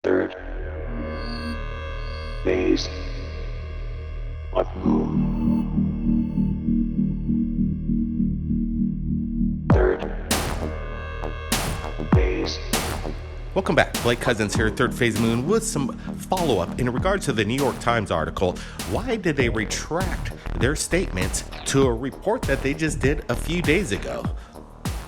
Third phase. What moon? Third phase. Welcome back. Blake Cousins here, Third Phase Moon, with some follow-up in regard to the New York Times article. Why did they retract their statements to a report that they just did a few days ago?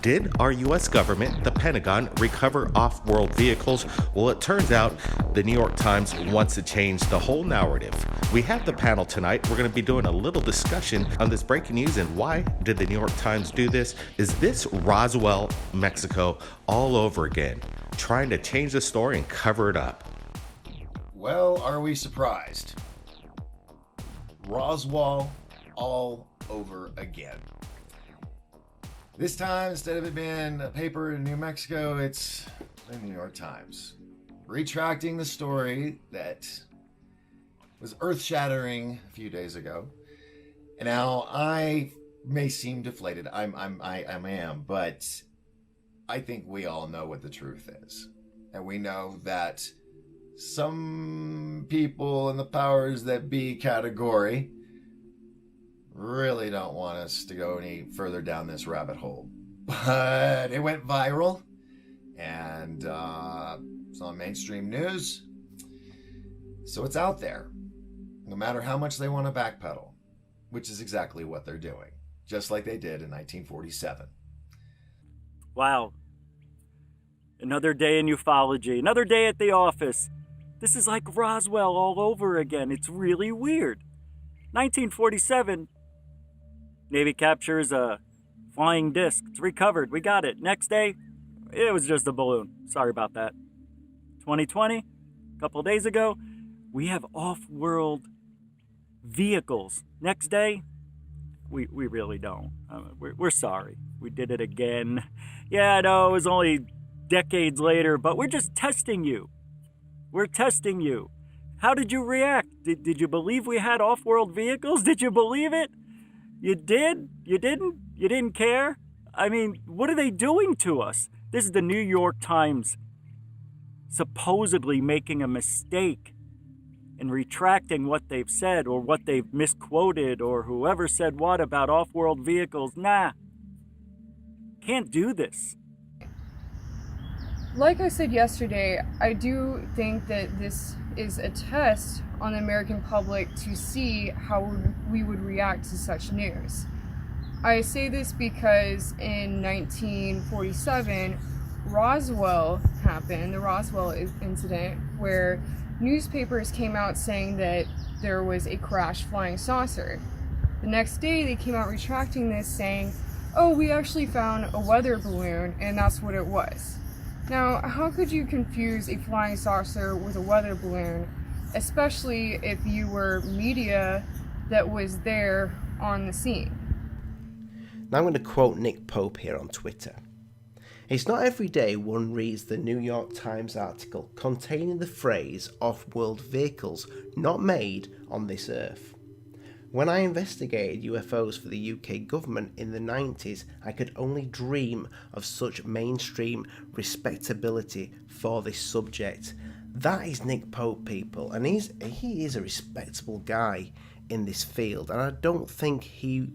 Did our U.S. government, the Pentagon, recover off-world vehicles? Well, it turns out the New York Times wants to change the whole narrative. We have the panel tonight. We're going to be doing a little discussion on this breaking news and why did the New York Times do this? Is this Roswell, Mexico, all over again? Trying to change the story and cover it up. Well, are we surprised? Roswell all over again. This time, instead of it being a paper in New Mexico, it's the New York Times. Retracting the story that was earth-shattering a few days ago. And now I may seem deflated. I am, but I think we all know what the truth is. And we know that some people in the powers that be category really don't want us to go any further down this rabbit hole. But it went viral, and it's on mainstream news. So it's out there, no matter how much they want to backpedal, which is exactly what they're doing, just like they did in 1947. Wow. Another day in ufology. Another day at the office. This is like Roswell all over again. It's really weird. 1947, Navy captures a flying disc. It's recovered. We got it. Next day, it was just a balloon. Sorry about that. 2020, a couple days ago, we have off-world vehicles. Next day, we really don't. We're sorry. We did it again. Yeah, I know it was only decades later, but we're just testing you. We're testing you. How did you react? Did you believe we had off-world vehicles? Did you believe it? You did? You didn't? You didn't care? I mean, what are they doing to us? This is the New York Times supposedly making a mistake and retracting what they've said or what they've misquoted or whoever said what about off-world vehicles. Nah. Can't do this. Like I said yesterday, I do think that this is a test on the American public to see how we would react to such news. I say this because in 1947, Roswell happened, the Roswell incident, where newspapers came out saying that there was a crashed flying saucer. The next day, they came out retracting this, saying, oh, we actually found a weather balloon, and that's what it was. Now, how could you confuse a flying saucer with a weather balloon, especially if you were media that was there on the scene? Now I'm going to quote Nick Pope here on Twitter. It's not every day one reads the New York Times article containing the phrase off-world vehicles not made on this earth. When I investigated UFOs for the UK government in the 90s, I could only dream of such mainstream respectability for this subject. That is Nick Pope, people, and he is a respectable guy in this field, and I don't think he'll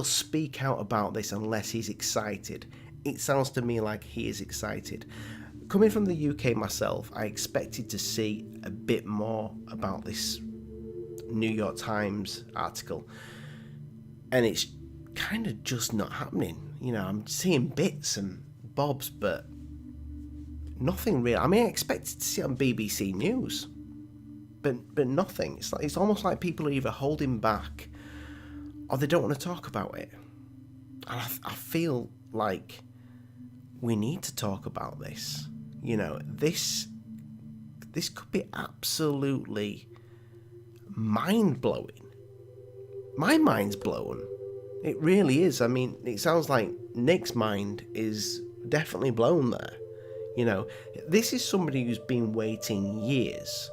speak out about this unless he's excited. It sounds to me like he is excited. Coming from the UK myself, I expected to see a bit more about this New York Times article, and it's kind of just not happening. I'm seeing bits and bobs, but nothing real. I mean, I expected to see it on BBC News, but nothing. It's almost like people are either holding back or they don't want to talk about it. And I feel like we need to talk about this. This could be absolutely mind-blowing. My mind's blown. It really is. I mean, it sounds like Nick's mind is definitely blown there. This is somebody who's been waiting years,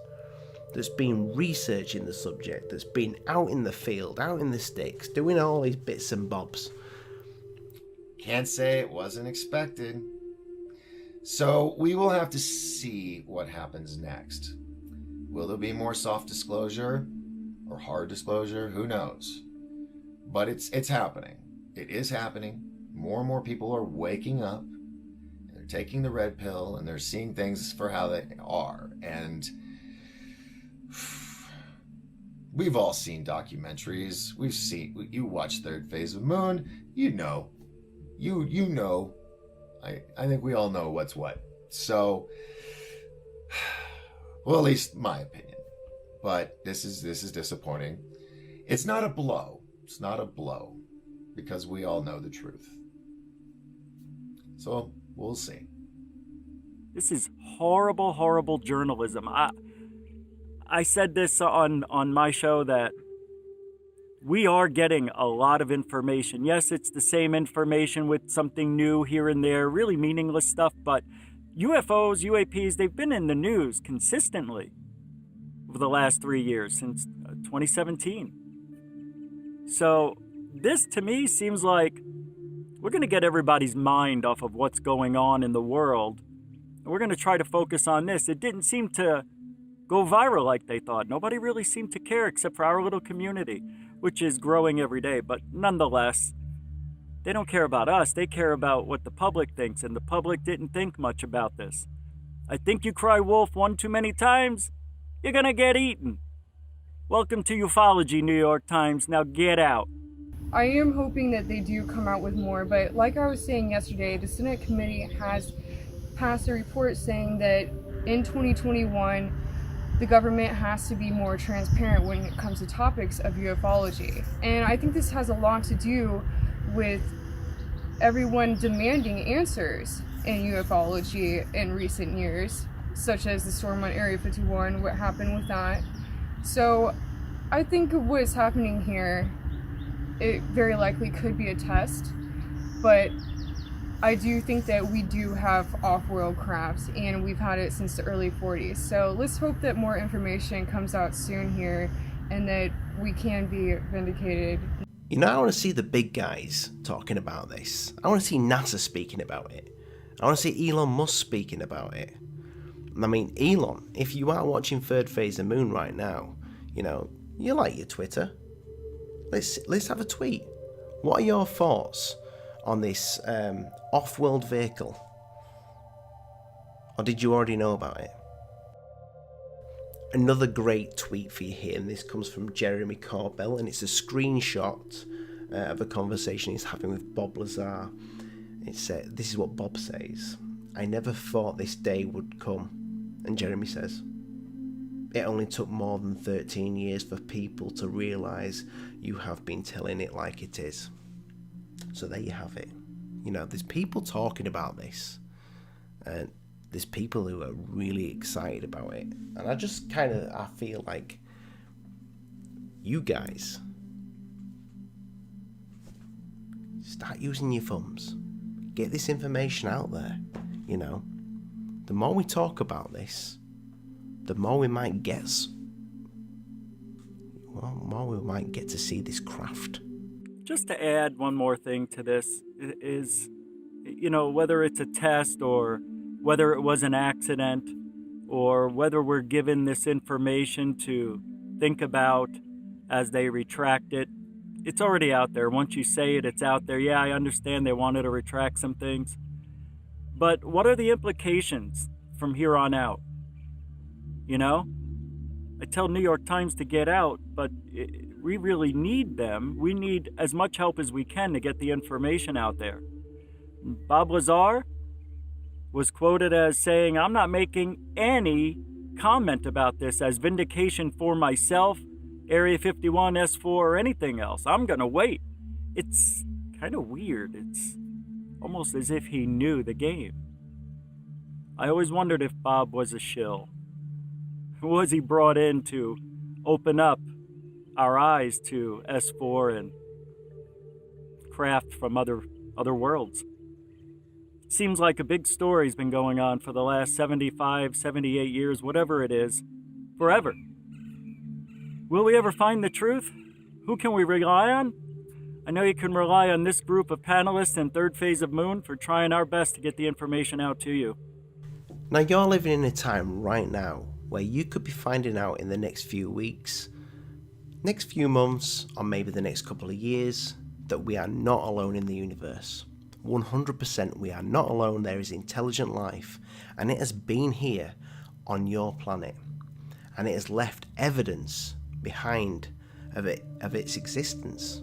that's been researching the subject, that's been out in the field, out in the sticks, doing all these bits and bobs. Can't say it wasn't expected. So we will have to see what happens next. Will there be more soft disclosure or hard disclosure? Who knows? But it's happening. It is happening. More and more people are waking up. They're taking the red pill and they're seeing things for how they are. And we've all seen documentaries. You watch Third Phase of Moon, you know. You know. I think we all know what's what. So, well, at least my opinion. But this is disappointing. It's not a blow. It's not a blow because we all know the truth. So, we'll see. This is horrible, horrible journalism. I said this on my show that we are getting a lot of information. Yes, it's the same information with something new here and there, really meaningless stuff, but UFOs, UAPs, they've been in the news consistently over the last 3 years, since 2017. So this, to me, seems like we're going to get everybody's mind off of what's going on in the world, and we're going to try to focus on this. It didn't seem to go viral like they thought. Nobody really seemed to care except for our little community, which is growing every day. But nonetheless, they don't care about us. They care about what the public thinks, and the public didn't think much about this. I think you cry wolf one too many times, you're gonna get eaten. Welcome to ufology, New York Times. Now get out. I am hoping that they do come out with more, but like I was saying yesterday, the Senate committee has passed a report saying that in 2021, the government has to be more transparent when it comes to topics of ufology. And I think this has a lot to do with everyone demanding answers in ufology in recent years, such as the storm on Area 51, what happened with that. So I think what is happening here, it very likely could be a test, but I do think that we do have off-world crafts, and we've had it since the early 40s. So let's hope that more information comes out soon here and that we can be vindicated. You know, I want to see the big guys talking about this. I want to see NASA speaking about it. I want to see Elon Musk speaking about it. I mean, Elon, if you are watching Third Phase of Moon right now, you know, you like your Twitter. Let's have a tweet. What are your thoughts on this off-world vehicle? Or did you already know about it? Another great tweet for you here, and this comes from Jeremy Corbell, and it's a screenshot of a conversation he's having with Bob Lazar. This is what Bob says. "I never thought this day would come." And Jeremy says, "It only took more than 13 years for people to realise you have been telling it like it is." So there you have it. You know, there's people talking about this, and there's people who are really excited about it. And I feel like you guys start using your thumbs. Get this information out there, you know. The more we talk about this, the more we might get to see this craft. Just to add one more thing to this is, you know, whether it's a test or whether it was an accident or whether we're given this information to think about as they retract it, it's already out there. Once you say it, it's out there. Yeah, I understand they wanted to retract some things. But what are the implications from here on out? You know? I tell New York Times to get out, but we really need them. We need as much help as we can to get the information out there. Bob Lazar was quoted as saying, "I'm not making any comment about this as vindication for myself, Area 51, S4, or anything else. I'm going to wait." It's kind of weird. It's almost as if he knew the game. I always wondered if Bob was a shill. Was he brought in to open up our eyes to S4 and craft from other worlds? It seems like a big story's been going on for the last 75, 78 years, whatever it is, forever. Will we ever find the truth? Who can we rely on? I know you can rely on this group of panelists in Third Phase of Moon for trying our best to get the information out to you. Now, you're living in a time right now where you could be finding out in the next few weeks, next few months, or maybe the next couple of years that we are not alone in the universe. 100% we are not alone. There is intelligent life, and it has been here on your planet, and it has left evidence behind of its existence.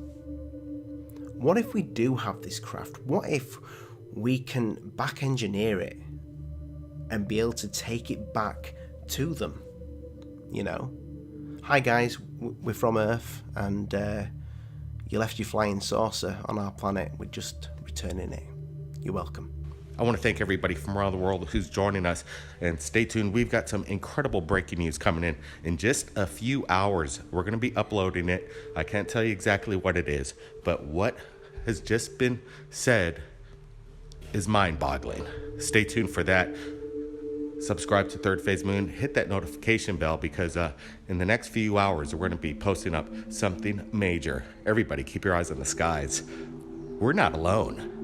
What if we do have this craft? What if we can back engineer it and be able to take it back to them? You know, hi guys, we're from Earth, and you left your flying saucer on our planet. We're just returning it. You're welcome. I want to thank everybody from around the world who's joining us, and stay tuned. We've got some incredible breaking news coming in just a few hours. We're going to be uploading it. I can't tell you exactly what it is, but what has just been said is mind-boggling. Stay tuned for that. Subscribe to Third Phase Moon. Hit that notification bell, because in the next few hours, we're going to be posting up something major. Everybody, keep your eyes on the skies. We're not alone.